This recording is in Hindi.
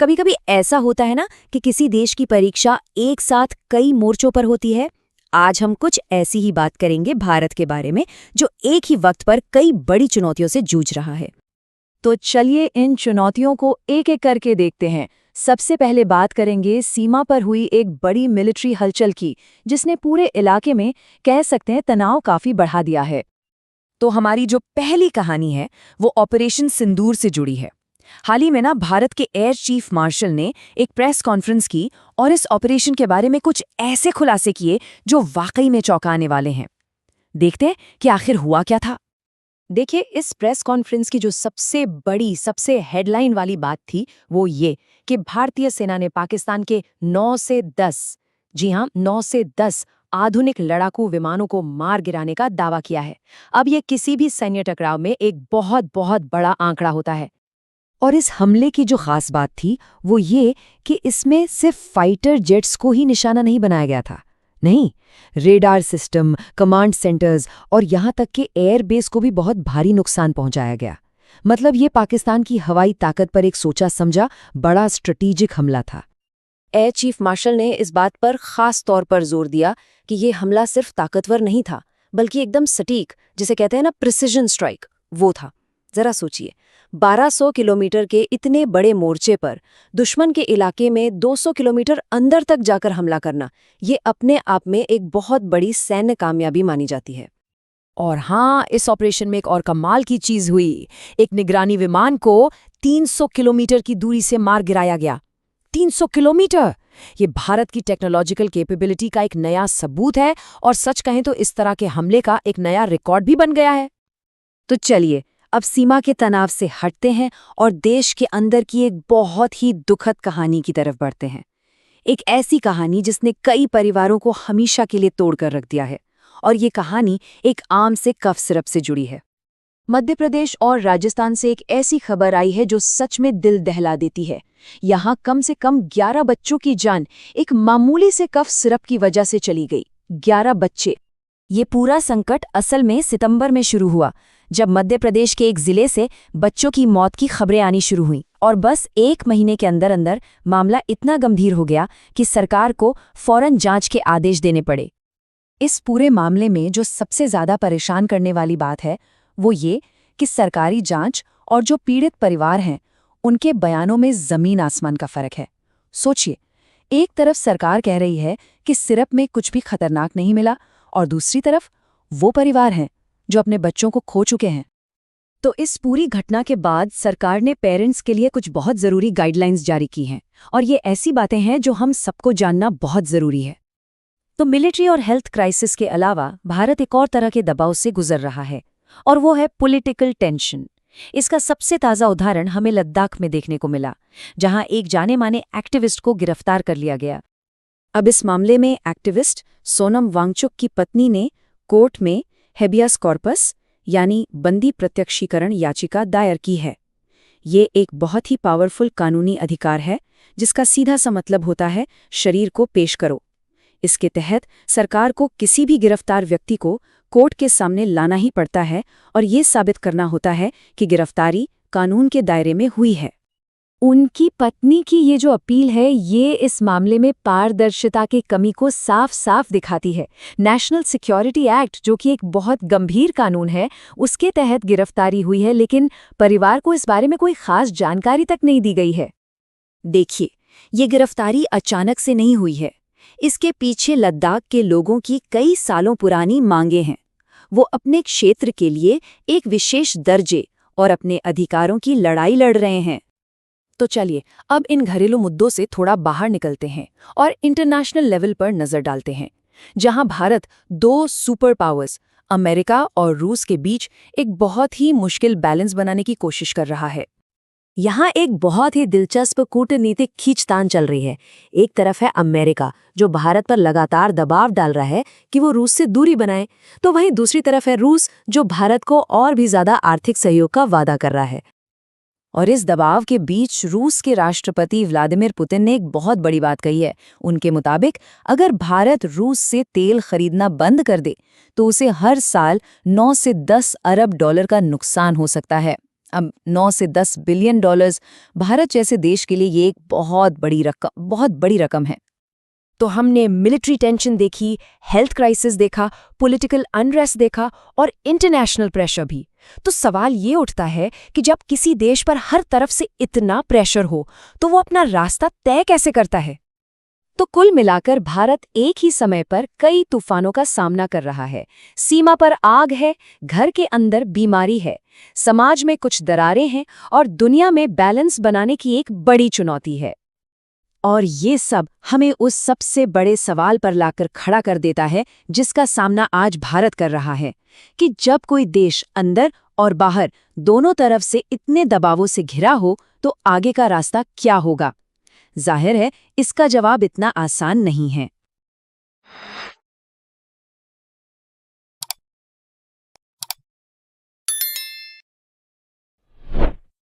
कभी कभी ऐसा होता है ना कि किसी देश की परीक्षा एक साथ कई मोर्चों पर होती है। आज हम कुछ ऐसी ही बात करेंगे भारत के बारे में, जो एक ही वक्त पर कई बड़ी चुनौतियों से जूझ रहा है। तो चलिए इन चुनौतियों को एक एक करके देखते हैं। सबसे पहले बात करेंगे सीमा पर हुई एक बड़ी मिलिट्री हलचल की, जिसने पूरे इलाके में कह सकते हैं तनाव काफी बढ़ा दिया है। तो हमारी जो पहली कहानी है वो ऑपरेशन सिंदूर से जुड़ी है। हाल ही में ना भारत के एयर चीफ मार्शल ने एक प्रेस कॉन्फ्रेंस की और इस ऑपरेशन के बारे में कुछ ऐसे खुलासे किए जो वाकई में चौंकाने वाले हैं। देखते हैं कि आखिर हुआ क्या था। देखिए, इस प्रेस कॉन्फ्रेंस की जो सबसे बड़ी, सबसे हेडलाइन वाली बात थी वो ये कि भारतीय सेना ने पाकिस्तान के 9 से 10, जी हाँ 9 से 10 आधुनिक लड़ाकू विमानों को मार गिराने का दावा किया है। अब ये किसी भी सैन्य टकराव में एक बहुत बहुत बड़ा आंकड़ा होता है। और इस हमले की जो खास बात थी वो ये कि इसमें सिर्फ फाइटर जेट्स को ही निशाना नहीं बनाया गया था। नहीं, रेडार सिस्टम, कमांड सेंटर्स और यहाँ तक कि एयरबेस को भी बहुत भारी नुकसान पहुंचाया गया। मतलब ये पाकिस्तान की हवाई ताकत पर एक सोचा समझा बड़ा स्ट्रेटेजिक हमला था। एयर चीफ मार्शल ने इस बात पर खास तौर पर जोर दिया कि ये हमला सिर्फ ताकतवर नहीं था, बल्कि एकदम सटीक, जिसे कहते हैं ना प्रिसिजन स्ट्राइक, वो था। जरा सोचिए, 1200 किलोमीटर के इतने बड़े मोर्चे पर दुश्मन के इलाके में 200 किलोमीटर अंदर तक जाकर हमला करना, ये अपने आप में एक बहुत बड़ी सैन्य कामयाबी मानी जाती है। और हाँ, इस ऑपरेशन में एक और कमाल की चीज हुई। एक निगरानी विमान को 300 किलोमीटर की दूरी से मार गिराया गया। 300 किलोमीटर! ये भारत की टेक्नोलॉजिकल कैपेबिलिटी का एक नया सबूत है और सच कहें तो इस तरह के हमले का एक नया रिकॉर्ड भी बन गया है। तो चलिए, अब सीमा के तनाव से हटते हैं और देश के अंदर की एक बहुत ही दुखद कहानी की तरफ बढ़ते हैं। एक ऐसी कहानी जिसने कई परिवारों को हमेशा के लिए तोड़कर रख दिया है। और ये कहानी एक आम से कफ सिरप से जुड़ी है। मध्य प्रदेश और राजस्थान से एक ऐसी खबर आई है जो सच में दिल दहला देती है। यहाँ कम से कम 11 बच्चों की जान एक मामूली से कफ सिरप की वजह से चली गई। 11 बच्चे। ये पूरा संकट असल में सितंबर में शुरू हुआ, जब मध्य प्रदेश के एक जिले से बच्चों की मौत की खबरें आनी शुरू हुईं। और बस 1 महीने के अंदर अंदर मामला इतना गंभीर हो गया कि सरकार को फौरन जांच के आदेश देने पड़े। इस पूरे मामले में जो सबसे ज्यादा परेशान करने वाली बात है वो ये कि सरकारी जांच और जो पीड़ित परिवार हैं उनके बयानों में जमीन आसमान का फर्क है। सोचिए, एक तरफ सरकार कह रही है कि सिरप में कुछ भी खतरनाक नहीं मिला, और दूसरी तरफ वो परिवार हैं जो अपने बच्चों को खो चुके हैं। तो इस पूरी घटना के बाद सरकार ने पेरेंट्स के लिए कुछ बहुत ज़रूरी गाइडलाइंस जारी की हैं, और ये ऐसी बातें हैं जो हम सबको जानना बहुत ज़रूरी है। तो मिलिट्री और हेल्थ क्राइसिस के अलावा भारत एक और तरह के दबाव से गुजर रहा है, और वो है पॉलिटिकल टेंशन। इसका सबसे ताज़ा उदाहरण हमें लद्दाख में देखने को मिला, जहां एक जाने माने एक्टिविस्ट को गिरफ्तार कर लिया गया। अब इस मामले में एक्टिविस्ट सोनम वांगचुक की पत्नी ने कोर्ट में हेबियस कॉर्पस यानी बंदी प्रत्यक्षीकरण याचिका दायर की है। ये एक बहुत ही पावरफुल कानूनी अधिकार है जिसका सीधा सा मतलब होता है शरीर को पेश करो। इसके तहत सरकार को किसी भी गिरफ्तार व्यक्ति को कोर्ट के सामने लाना ही पड़ता है और ये साबित करना होता है कि गिरफ्तारी कानून के दायरे में हुई है। उनकी पत्नी की ये जो अपील है ये इस मामले में पारदर्शिता की कमी को साफ साफ दिखाती है। नेशनल सिक्योरिटी एक्ट, जो कि एक बहुत गंभीर कानून है, उसके तहत गिरफ्तारी हुई है, लेकिन परिवार को इस बारे में कोई खास जानकारी तक नहीं दी गई है। देखिए, ये गिरफ्तारी अचानक से नहीं हुई है। इसके पीछे लद्दाख के लोगों की कई सालों पुरानी मांगें हैं। वो अपने क्षेत्र के लिए एक विशेष दर्जे और अपने अधिकारों की लड़ाई लड़ रहे हैं। तो चलिए, अब इन घरेलू मुद्दों से थोड़ा बाहर निकलते हैं और इंटरनेशनल लेवल पर नजर डालते हैं, जहां भारत 2 सुपर पावर्स अमेरिका और रूस के बीच एक बहुत ही मुश्किल बैलेंस बनाने की कोशिश कर रहा है। यहाँ एक बहुत ही दिलचस्प कूटनीतिक खींचतान चल रही है। एक तरफ है अमेरिका, जो भारत पर लगातार दबाव डाल रहा है कि वो रूस से दूरी बनाए, तो वहीं दूसरी तरफ है रूस, जो भारत को और भी ज्यादा आर्थिक सहयोग का वादा कर रहा है। और इस दबाव के बीच रूस के राष्ट्रपति व्लादिमीर पुतिन ने एक बहुत बड़ी बात कही है। उनके मुताबिक अगर भारत रूस से तेल खरीदना बंद कर दे तो उसे हर साल 9 से 10 अरब डॉलर का नुकसान हो सकता है। अब 9 से 10 बिलियन डॉलर्स भारत जैसे देश के लिए ये एक बहुत बड़ी रकम है। तो हमने मिलिट्री टेंशन देखी, हेल्थ क्राइसिस देखा, पॉलिटिकल अनरेस्ट देखा और इंटरनेशनल प्रेशर भी। तो सवाल ये उठता है कि जब किसी देश पर हर तरफ से इतना प्रेशर हो तो वो अपना रास्ता तय कैसे करता है? तो कुल मिलाकर भारत एक ही समय पर कई तूफानों का सामना कर रहा है। सीमा पर आग है, घर के अंदर बीमारी है, समाज में कुछ दरारें हैं और दुनिया में बैलेंस बनाने की एक बड़ी चुनौती है। और ये सब हमें उस सबसे बड़े सवाल पर लाकर खड़ा कर देता है जिसका सामना आज भारत कर रहा है कि जब कोई देश अंदर और बाहर दोनों तरफ से इतने दबावों से घिरा हो तो आगे का रास्ता क्या होगा? जाहिर है इसका जवाब इतना आसान नहीं है।